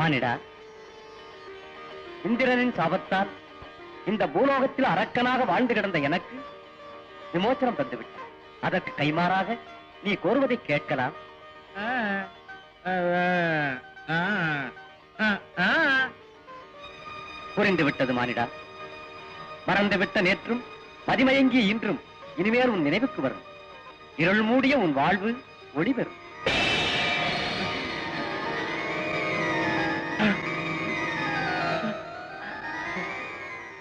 மானிடா, இந்திரனின் சாபத்தால் இந்த பூலோகத்தில் அரக்கனாக வாழ்ந்து கிடந்த எனக்கு விமோச்சனம் தந்துவிட்டார். அதற்கு கைமாறாக நீ கோருவதை கேட்கலாம். புரிந்துவிட்டது மானிடா. மறந்துவிட்ட நேற்றும், மதிமயங்கிய இன்றும் இனிமேல் உன் நினைவுக்கு வரும். இருள் மூடிய உன் வாழ்வு ஒளி பெறும்.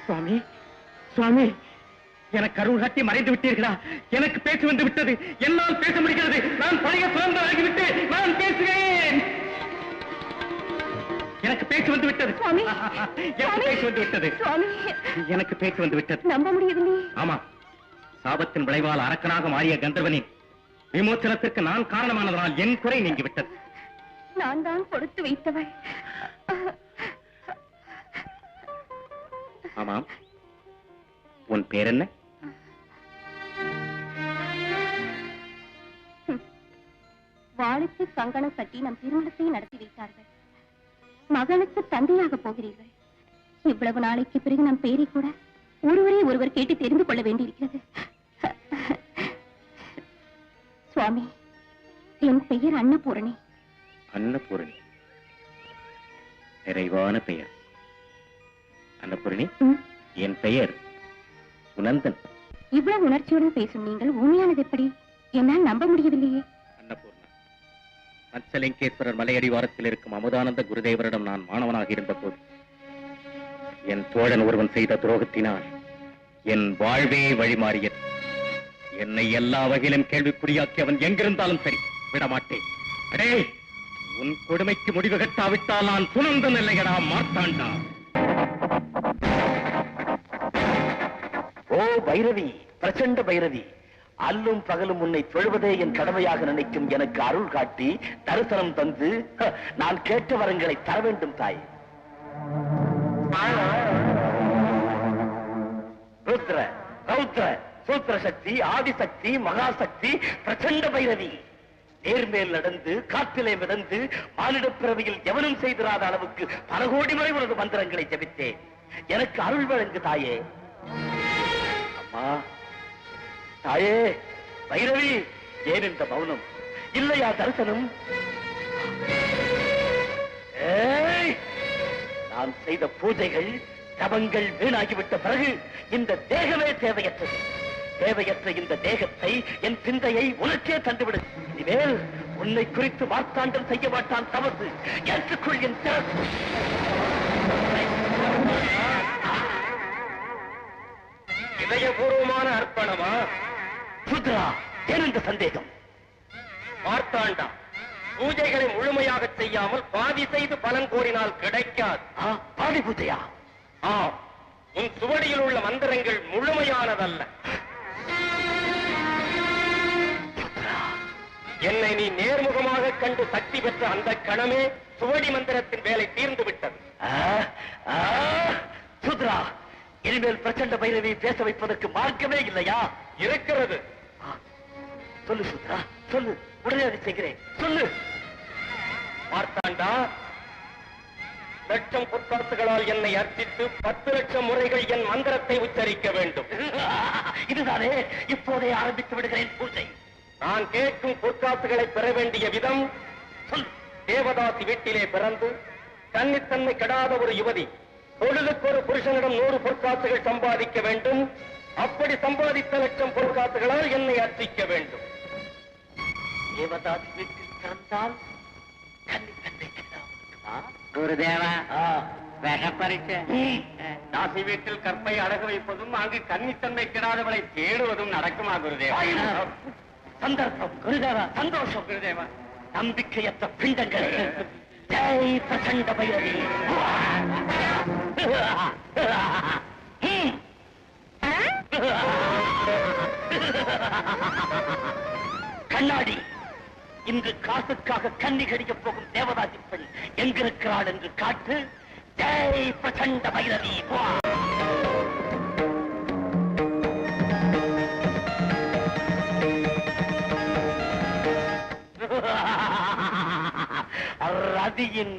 சுவாமி, சுவாமி, எனக்கு அருள் காட்டி மறைந்து விட்டீர்களா? எனக்கு பேச்சு வந்து விட்டது. என்னால் பேச முடிகிறது. நான் பழைய சுதந்திரமாகிவிட்டு நான் பேசுகிறேன். எனக்கு பேச்சு வந்து விட்டது. எனக்கு பேச்சு வந்து விட்டது. எனக்கு பேச்சு வந்து விட்டது. நம்ப முடியவில்லை. ஆமா, சாபத்தின் விளைவால் அரக்கனாக மாறிய கந்தர்வனின் விமோச்சனத்திற்கு நான் காரணமானதனால் என் குறை நீங்கிவிட்டது. நான் தான் கொடுத்து வைத்தவள். ஆமாம், உன் பேர் என்ன? வாளுக்கு கங்கணம் கட்டி நம் திருமணத்தை நடத்தி வைத்தார்கள். மகனுக்கு தந்தையாக போகிறீர்கள். இவ்வளவு நாளைக்கு பிறகு நம் பெயரை கூட ஒருவரே ஒருவர் கேட்டு தெரிந்து கொள்ள வேண்டியிருக்கிறது. சுவாமி, என் பெயர் அன்னபூரணி. அன்னபூரணி, நிறைவான பெயர். அன்னபூரணி, என் பெயர் சுனந்தன். இவ்வளவு உணர்ச்சியுடன் பேசும் நீங்கள் உண்மையானது எப்படி? என்னால் நம்ப முடியவில்லையே. அன்னபூர்ணா, பஞ்சலிங்கேஸ்வரர் மலையடிவாரத்தில் இருக்கும் அமுதானந்த குருதேவரிடம் நான் மாணவனாக இருந்த போது என் தோழன் ஒருவன் செய்த துரோகத்தினால் என் வாழ்வே வழிமாறியது. என்னை எல்லா வகையிலும் கேள்விக்குறியாக்கி அவன் எங்கிருந்தாலும் சரி விடமாட்டேன். அடே, உன் கொடுமைக்கு முடிவு கட்டாவிட்டால் நான் சுனந்தன் இல்லையடா மார்த்தாண்டா. ஓ பைரவி, பிரச்சண்ட பைரவி, அல்லும் பகலும் உன்னை தொழுவதே என் கடமையாக நினைக்கும் எனக்கு அருள் காட்டி தரிசனம் தந்து நான் கேட்ட வரங்களை தர வேண்டும் தாய். ருத்ர, ரௌத்ர, சூத்திர சக்தி, ஆதிசக்தி, மகாசக்தி, பிரச்சண்ட பைரவி, நேர்மேல் நடந்து காற்றிலே மிதந்து மானிட பிறவியில் எவனும் செய்திராத அளவுக்கு பல கோடி முறை உனது மந்திரங்களை ஜபித்தேன். எனக்கு அருள் வழங்கு தாயே. அம்மா, தாயே பைரவி, ஏன் இந்த மௌனம்? இல்லையா தரிசனம்? நான் செய்த பூஜைகள் தவங்கள் வீணாகிவிட்ட பிறகு இந்த தேகமே தேவையற்றது. தேவையற்ற இந்த தேகத்தை, என் சிந்தையை உனக்கே தந்துவிடு. இனிமேல் உன்னை குறித்து மார்த்தாண்டம் செய்ய மாட்டான் தவறு. ஏற்றுக்கொள் என் திறப்பு. இதயபூர்வமான அர்ப்பணமா? சுத்ரா, ஏன் இந்த சந்தேகம்? மார்த்தாண்டா, பூஜைகளை முழுமையாக செய்யாமல் பாதி செய்து பலன் கோரினால் கிடைக்காது. பாதி பூஜையா? உன் சுவடியில் உள்ள மந்திரங்கள் முழுமையானதல்ல. என்னை நீ நேர்முகமாக கண்டு சக்தி பெற்ற அந்த கணமே சுவடி மந்திரத்தின் வேலை தீர்ந்து விட்டது. சுத்ரா, இனிமேல் பிரச்சண்ட பைரவி பேச வைப்பதற்கு மார்க்கமே இல்லையா? இருக்கிறது. சொல்லு சுத்ரா, சொல்லு. உடனே அதை செய்கிறேன். சொல்லு. மார்த்தாண்டா, லட்சம் பொற்காசுகளால் என்னை அர்ப்பித்து 10 லட்சம் முறைகள் என் மந்திரத்தை உச்சரிக்க வேண்டும். இதுதானே? இப்போதே ஆரம்பித்து விடுகிறேன் பூஜை. நான் கேட்கும் பொற்காசுகளை பெற வேண்டிய விதம் சொல். தேவதாசி வீட்டிலே பிறந்து கன்னித்தன்மை கெடாத ஒரு யுவதி பொழுதுக்கு ஒரு புருஷனிடம் 100 பொற்காசுகள் சம்பாதிக்க வேண்டும். அப்படி சம்பாதித்த லட்சம் பொற்காசுகளால் என்னை அர்ச்சிக்க வேண்டும். தேவதாசி வீட்டில் பிறந்தால் கன்னித்தன்மை கெடாதா? குருதேவா, விஷப்பரிச்சை. தாசி வீட்டில் கற்பை அடகு வைப்பதும் அங்கு கன்னித்தன்மை கிடாதவளை தேடுவதும் நடக்குமா குருதேவா? சந்தர்ப்பம் குருதேவா, சந்தோஷம் குருதேவா. நம்பிக்கையற்ற பிண்டங்கள். ஜெய் பிரச்சண்ட பைரவி. கண்ணாடி, இன்று காசுக்காக கண்ணி கடிக்கப் போகும் தேவதாசி பெண் எங்கிருக்கிறாள் என்று காட்டு. ஜெய் பிரச்சண்ட பைரவி. ரதியின்